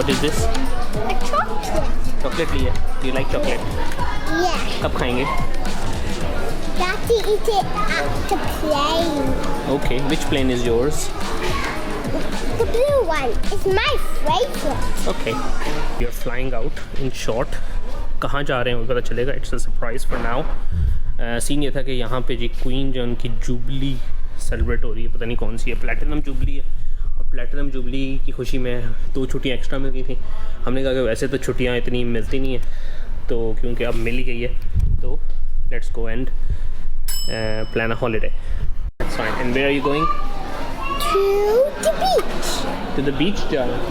What is this? A chocolate. Chocolate लिया. Do you like chocolate? Yeah. कब खाएंगे? Daddy eat it at the plane. Okay. Which plane is yours? The blue one is my favorite. Okay. We are flying out. In short, कहाँ जा रहे हैं वो पता चलेगा. It's a surprise for now. सीन ये था कि यहाँ पे जी क्वीन जो उनकी जुबली सेलिब्रेट हो रही है, पता नहीं कौन सी है, प्लैटिनम जुबली है. और प्लैटिनम जुबली की खुशी में 2 छुट्टियाँ एक्स्ट्रा मिल गई थी. हमने कहा कि वैसे तो छुट्टियाँ इतनी मिलती नहीं है, तो क्योंकि अब मिल ही गई है तो let's go and plan a holiday. That's fine. And where are you going? To the beach. To the beach जा रहे हैं.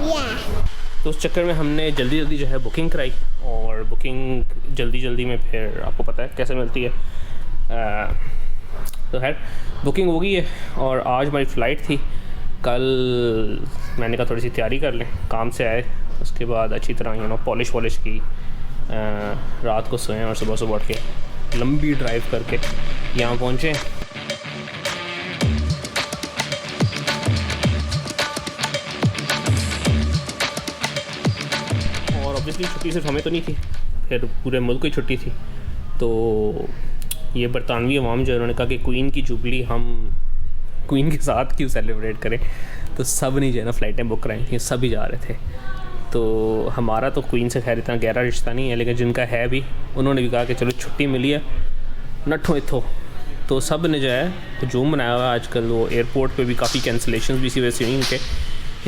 Yeah. तो उस चक्कर में हमने जल्दी जो है बुकिंग कराई, और बुकिंग जल्दी में फिर आपको पता है कैसे मिलती है. तो खैर बुकिंग हो गई है और आज हमारी फ़्लाइट थी. कल मैंने कहा थोड़ी सी तैयारी कर लें, काम से आए उसके बाद अच्छी तरह पॉलिश वॉलिश की, रात को सोएं और सुबह उठ के लंबी ड्राइव करके यहाँ पहुँचे. ऑब्वियसली छुट्टी सिर्फ हमें तो नहीं थी, फिर पूरे मुल्क की छुट्टी थी. तो ये बरतानवी अवाम जो उन्होंने कहा कि क्वीन की जुबली हम क्वीन के साथ क्यों सेलिब्रेट करें, तो सब ने जो है ना फ़्लाइटें बुक कराई थी, सभी जा रहे थे. तो हमारा तो क्वीन से खैर इतना गहरा रिश्ता नहीं है, लेकिन जिनका है भी उन्होंने भी कहा कि चलो छुट्टी मिली है नठो इथो. तो सब ने जो है हजूम बनाया हुआ है आजकल. वो एयरपोर्ट पे भी काफ़ी कैंसलेशन भी इसी वजह से हुई,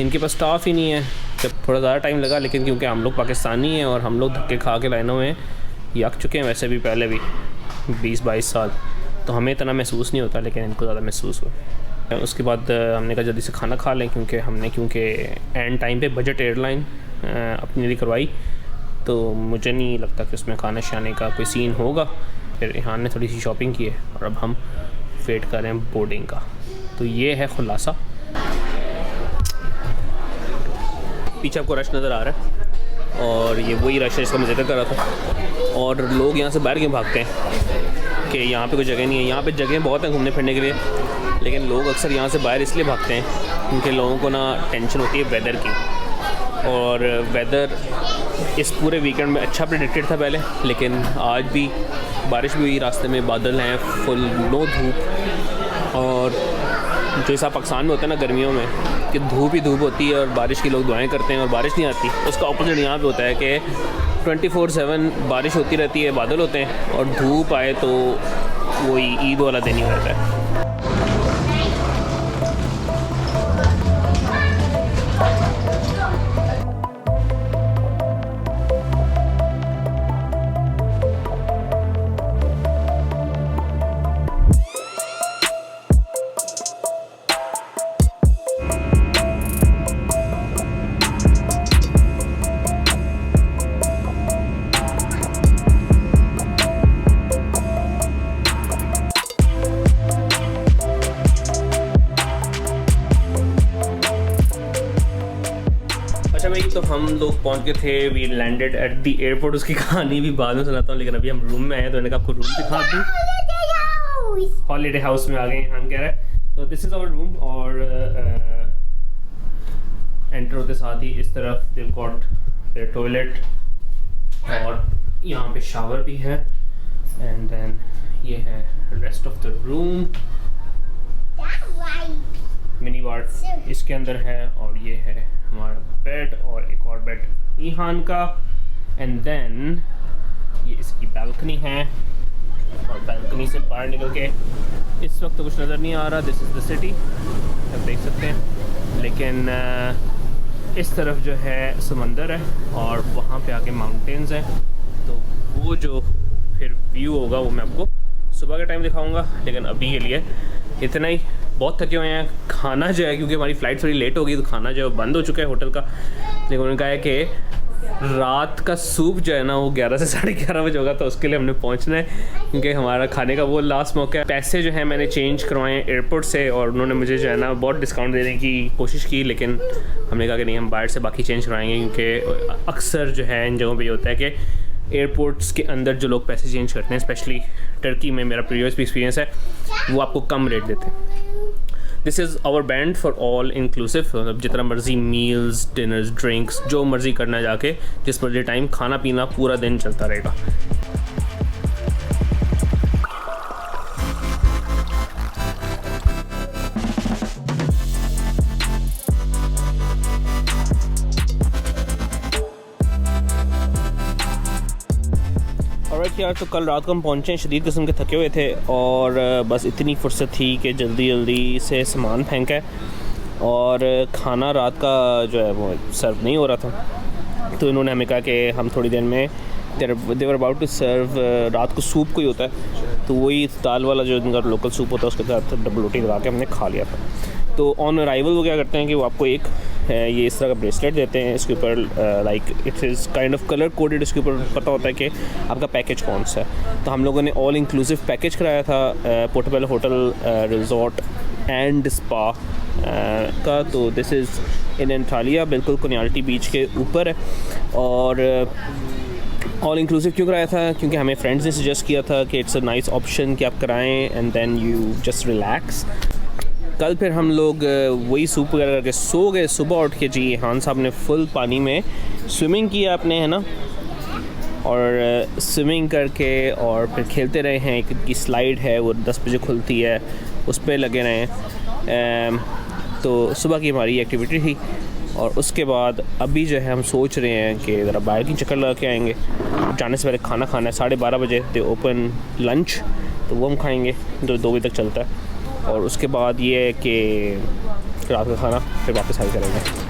इनके पास स्टाफ ही नहीं है. जब थोड़ा ज़्यादा टाइम लगा, लेकिन क्योंकि हम लोग पाकिस्तानी हैं और हम लोग धक्के खा के लाइनों में यक चुके हैं वैसे भी पहले भी 20-22 साल, तो हमें इतना महसूस नहीं होता, लेकिन इनको ज़्यादा महसूस हुआ. उसके बाद हमने कहा जल्दी से खाना खा लें, क्योंकि एंड टाइम पे बजट एयरलाइन अपने लिए करवाई, तो मुझे नहीं लगता कि उसमें खाने शाने का कोई सीन होगा. फिर यहाँ ने थोड़ी सी शॉपिंग की है और अब हम वेट कर रहे हैं बोर्डिंग का. तो ये है खुलासा. पीछे आपको रश नज़र आ रहा है और ये वही रश है जिसका मैं जिक्र कर रहा था. और लोग यहाँ से बाहर क्यों भागते हैं कि यहाँ पे कोई जगह नहीं है. यहाँ पे जगह बहुत हैं घूमने फिरने के लिए, लेकिन लोग अक्सर यहाँ से बाहर इसलिए भागते हैं क्योंकि लोगों को ना टेंशन होती है वेदर की. और वेदर इस पूरे वीकेंड में अच्छा प्रेडिक्टेड था पहले, लेकिन आज भी बारिश भी हुई, रास्ते में बादल हैं फुल, नो धूप. और जो हिसाब पाकिस्तान में होता है ना गर्मियों में कि धूप ही धूप होती है और बारिश की लोग दुआएं करते हैं और बारिश नहीं आती, उसका ऑपोजिट यहाँ पे होता है कि 24/7 बारिश होती रहती है, बादल होते हैं, और धूप आए तो वही ईद वाला दिन ही रहता है. अच्छा भाई, तो हम लोग पहुंच गए थे, we landed at the airport. उसकी कहानी भी बाद में सुनाता हूँ, लेकिन अभी हम रूम में आए हैं तो मैंने कहा आपको रूम दिखा दूँ. हॉलीडे हाउस में आ गए हम कह रहे हैं. तो दिस इज़ आवर रूम, और एंटर होते साथ ही इस तरफ दे गॉट टॉयलेट, और यहाँ पे शावर भी है. एंड देन ये है rest of the room. Mini ward इसके अंदर है, और ये है हमारा बेड और एक और बेड ईहान का. एंड देन ये इसकी बालकनी है, और बालकनी से बाहर निकल के इस वक्त तो कुछ नज़र नहीं आ रहा. दिस इज़ द सिटी, आप देख सकते हैं, लेकिन इस तरफ जो है समंदर है और वहाँ पे आके माउंटेन्स हैं. तो वो जो फिर व्यू होगा वो मैं आपको सुबह के टाइम दिखाऊंगा, लेकिन अभी के लिए इतना ही. बहुत थके हुए हैं. खाना जो है, क्योंकि हमारी फ़्लाइट थोड़ी लेट हो गई, तो खाना जो है बंद हो चुका है होटल का. लेकिन उन्होंने कहा है कि रात का सूप जो है ना वो 11 से 11:30 बजे होगा, तो उसके लिए हमने पहुंचना है, क्योंकि हमारा खाने का वो लास्ट मौका है. पैसे जो है मैंने चेंज करवाए एयरपोर्ट से, और उन्होंने मुझे जो है ना बहुत डिस्काउंट देने की कोशिश की, लेकिन हमने कहा कि नहीं, हम बाहर से बाकी चेंज करवाएंगे, क्योंकि अक्सर जो है इन जगहों पर ये होता है कि एयरपोर्ट्स के अंदर जो लोग पैसे चेंज करते हैं, स्पेशली टर्की में मेरा प्रीवियस भी एक्सपीरियंस है, वो आपको कम रेट देते हैं. This is our band for all inclusive, मतलब जितना मर्जी मील्स, डिनर्स, ड्रिंक्स, जो मर्जी करना जाके, जिस मर्जी टाइम, खाना पीना पूरा दिन चलता रहेगा। ऑलराइट यार, तो कल रात को हम पहुँचे, शदीद किस्म के थके हुए थे और बस इतनी फुर्सत थी कि जल्दी जल्दी से सामान फेंका और खाना रात का जो है वो सर्व नहीं हो रहा था। तो इन्होंने हमें कहा कि हम थोड़ी देर में देवर अबाउट टू सर्व, रात को सूप कोई होता है, तो वही दाल वाला जो इनका लोकल सूप होता है उसके साथ डबल रोटी लगा के हमने खा लिया था। तो ऑन अराइवल वो क्या करते हैं कि वो आपको एक ये इस तरह का ब्रेसलेट देते हैं, इसके ऊपर like it's is kind of colour coded, इसके ऊपर पता होता है कि आपका पैकेज कौन सा है। तो हम लोगों ने ऑल इंक्लूसिव पैकेज कराया था portobello hotel resort and spa का। तो दिस इज़ इन एंटालिया, बिल्कुल कोनियाल्टी बीच के ऊपर है। और ऑल इंक्लूसिव क्यों कराया था? क्योंकि हमें फ्रेंड्स ने सजेस्ट किया था कि इट्स अ नाइस ऑप्शन कि आप कराएं and then you just relax. कल फिर हम लोग वही सूप वगैरह करके सो गए। सुबह उठ के जी हान साहब ने फुल पानी में स्विमिंग किया अपने, है ना, और स्विमिंग करके और फिर खेलते रहे हैं। एक की स्लाइड है वो 10 बजे खुलती है, उस पर लगे रहे हैं। तो सुबह की हमारी एक्टिविटी थी और उसके बाद अभी जो है हम सोच रहे हैं कि ज़रा बाहर की चक्कर लगा के आएंगे। जाने से पहले खाना खाना है, 12:30 बजे दे ओपन लंच, तो वो हम खाएंगे जो 2 बजे तक चलता है। और उसके बाद ये है कि रात का खाना फिर वापस हाई करेंगे।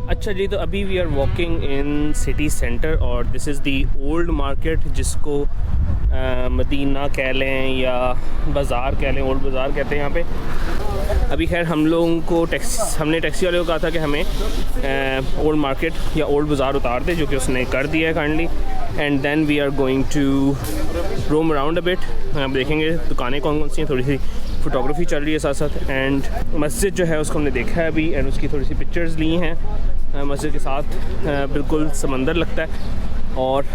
अच्छा जी, तो अभी we are walking in city centre और this is the old market, जिसको मदीना कह लें या बाज़ार कह लें, ओल्ड बाज़ार कहते हैं यहाँ पे। अभी खैर हम लोगों को हमने टैक्सी वाले को कहा था कि हमें ओल्ड मार्केट या ओल्ड बाज़ार उतार दे, जो कि उसने कर दिया है kindly. And then we are going to roam around a bit. आप देखेंगे दुकानें कौन कौन सी हैं, थोड़ी सी फ़ोटोग्राफी चल रही है साथ साथ। एंड मस्जिद जो है उसको हमने देखा है अभी एंड उसकी थोड़ी सी पिक्चर्स ली हैं। मस्जिद के साथ बिल्कुल समंदर लगता है और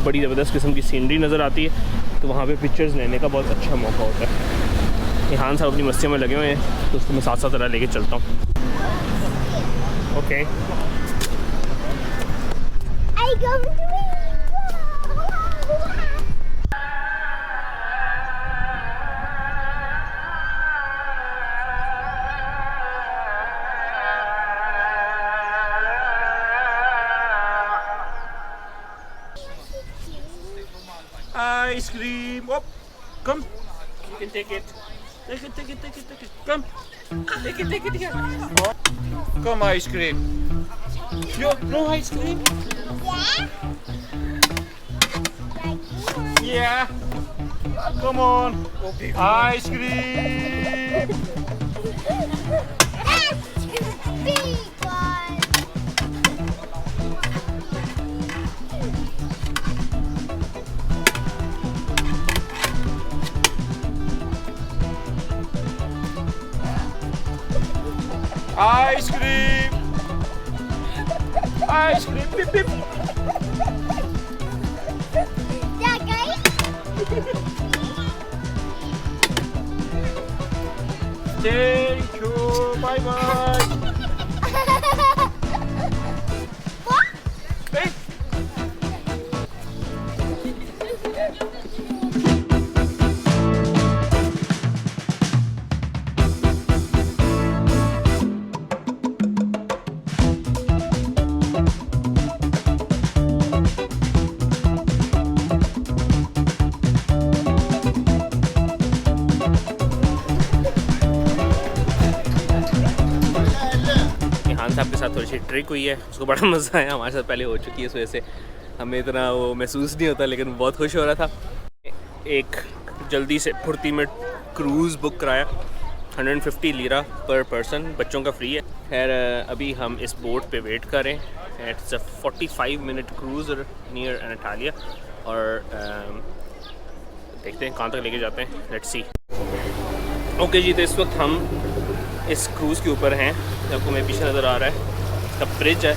बड़ी ज़बरदस्त किस्म की सीनरी नज़र आती है, तो वहाँ पे पिक्चर्स लेने का बहुत अच्छा मौका होता है। यहाँ साहब अपनी मस्जिद में लगे हुए हैं, तो उसको मैं साथ साथ लेके चलता हूँ। Okay ice cream. Oh, come. You can take it. Take it. Come. Take it here. Oh, come ice cream. No ice cream? Yeah. Come on. Ice cream. Big one. Ice cream! Ice cream! Beep, beep. Yeah, guys. Thank you! Bye Bye bye. Hey. साहब के साथ थोड़ी सी trick हुई है, उसको बड़ा मज़ा आया। हमारे साथ पहले हो चुकी है, इस वजह से हमें इतना वो महसूस नहीं होता, लेकिन बहुत खुश हो रहा था। एक जल्दी से फुर्ती में क्रूज़ बुक कराया, 150 लीरा पर पर्सन, बच्चों का फ्री है। खैर अभी हम इस बोट पे वेट करें। It's a 45 minute cruise near Antalya, और देखते हैं कहाँ तक लेके जाते हैं। Let's see. ओके जी, तो इस वक्त हम इस क्रूज़ के ऊपर हैं। आपको मेरे पीछे नज़र आ रहा है इसका ब्रिज है।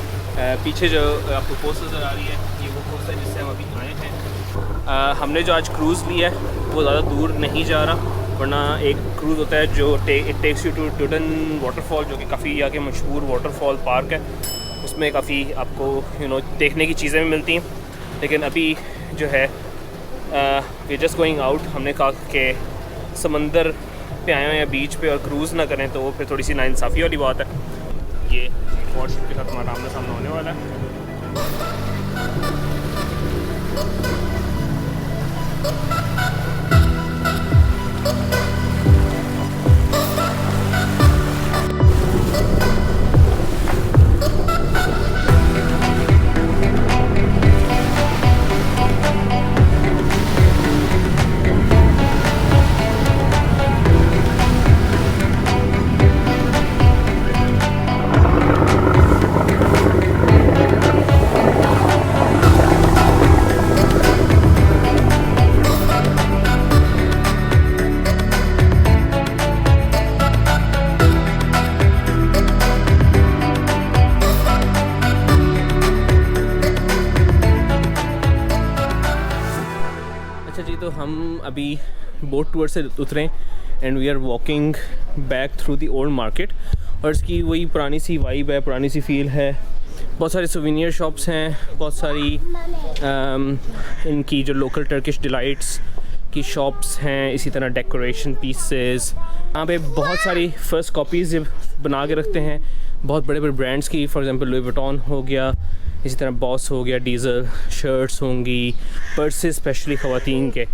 पीछे जो आपको कोस्ट नज़र आ रही है, ये वो कोस्ट है जिससे हम अभी आए हैं। हमने जो आज क्रूज़ लिया है वो ज़्यादा दूर नहीं जा रहा, वरना एक क्रूज़ होता है जो it takes you to Duden waterfall, जो कि काफ़ी यहाँ के मशहूर वाटरफॉल पार्क है। उसमें काफ़ी आपको देखने की चीज़ें भी मिलती हैं। लेकिन अभी जो है वी जस्ट गोइंग आउट। हमने कहा कि समंदर पे आए हैं या बीच पे और क्रूज़ ना करें तो वो फिर थोड़ी सी नाइंसाफ़ी वाली बात है। ये वॉरशिप के साथ हमारा आमने सामने होने वाला है। तो हम अभी बोट टूर से उतरे and we are walking back through the old market, और इसकी वही पुरानी सी वाइब है, पुरानी सी फील है। बहुत सारे सोवेनियर शॉप्स हैं, बहुत सारी इनकी जो लोकल टर्किश डिलाइट्स की शॉप्स हैं, इसी तरह डेकोरेशन पीसेस। यहाँ पे बहुत सारी फ़र्स्ट कॉपीज़ बना के रखते हैं बहुत बड़े बड़े ब्रांड्स की। फॉर एग्जांपल लुई विटॉन हो गया, इसी तरह बॉस हो गया, डीज़ल, शर्ट्स होंगी, पर्सेस स्पेशली ख़वातीन के,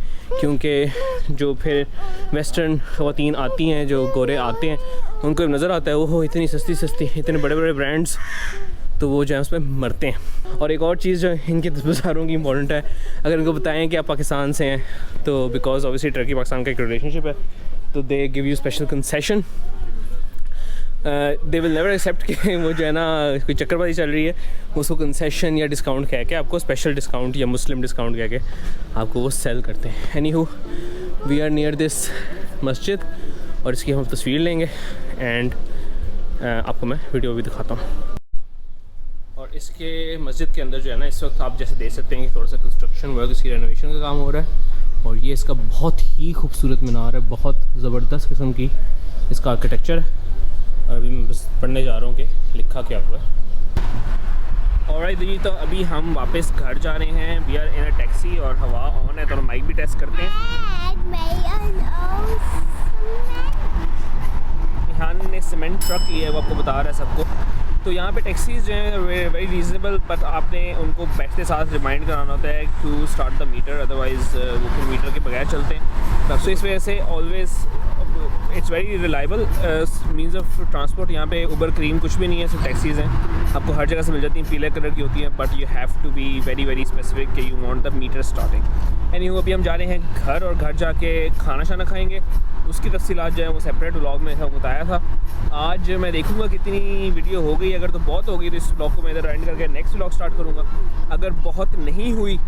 क्योंकि जो फिर वेस्टर्न ख़वातीन आती हैं, जो गोरे आते हैं, उनको नज़र आता है ओहो इतनी सस्ती सस्ती, इतने बड़े बड़े ब्रांड्स, तो वो जो है उसमें मरते हैं। और एक और चीज़ जो इनके बाज़ारों की इंपॉर्टेंट है, अगर इनको बताएं कि आप पाकिस्तान से हैं तो बिकॉज ऑब्वियसली टर्की पाकिस्तान का एक रिलेशनशिप है, तो they give you special concession. They will never accept कि वो जो है ना कोई चक्करबाजी चल रही है, उसको कंसेशन या डिस्काउंट कह के, आपको स्पेशल डिस्काउंट या मुस्लिम डिस्काउंट कह के आपको वो सेल करते हैं। एनीहू वी आर नियर दिस मस्जिद, और इसकी हम तस्वीर लेंगे एंड आपको मैं वीडियो भी दिखाता हूँ। और इसके मस्जिद के अंदर जो है ना, इस वक्त आप जैसे देख सकते हैं कि थोड़ा सा कंस्ट्रक्शन वर्क, इसकी रेनोवेशन का काम हो रहा है, और ये इसका बहुत ही खूबसूरत मीनार है, बहुत ज़बरदस्त किस्म की इसका आर्किटेक्चर है। और अभी मैं बस पढ़ने जा रहा हूँ कि लिखा क्या हुआ है। ऑलराइट जी, तो अभी हम वापस घर जा रहे हैं। We are in a taxi और हवा ऑन है, तो हम माइक भी टेस्ट करते हैं। यहाँ ने सीमेंट ट्रक लिया है, वो आपको बता रहा है सबको। तो यहाँ पे टैक्सीज़ जो हैं वेरी रीजनेबल, बट आपने उनको बैठते साथ रिमाइंड कराना होता है to start the meter, otherwise वो फिर मीटर के बगैर चलते हैं। तो इस वजह से always it's very reliable means of transport. यहाँ पे उबर क्रीम कुछ भी नहीं है, सिर्फ टैक्सीज़ हैं, आपको हर जगह से मिल जाती हैं, पीले कलर की होती हैं, but you have to be very very specific कि you want the meter starting. Anyway अभी हम जा रहे हैं घर, और घर जाके खाना शाना खाएंगे। उसकी तफसीलात जो है वो सेपरेट व्लॉग में बताया था। आज मैं देखूंगा कितनी वीडियो हो गई, अगर तो बहुत हो गई तो इस व्लॉग को मैं इधर एंड करके नेक्स्ट व्लॉग स्टार्ट करूँगा। अगर बहुत नहीं हुई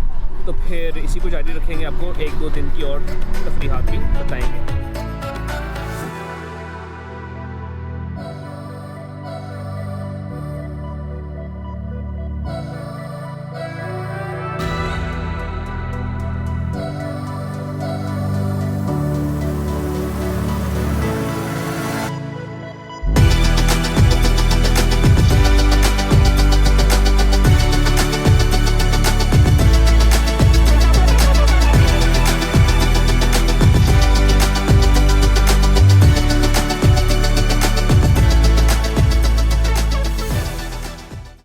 तो फिर इसी को जारी रखेंगे, आपको 1-2 दिन की और तफरीहात भी बताएंगे।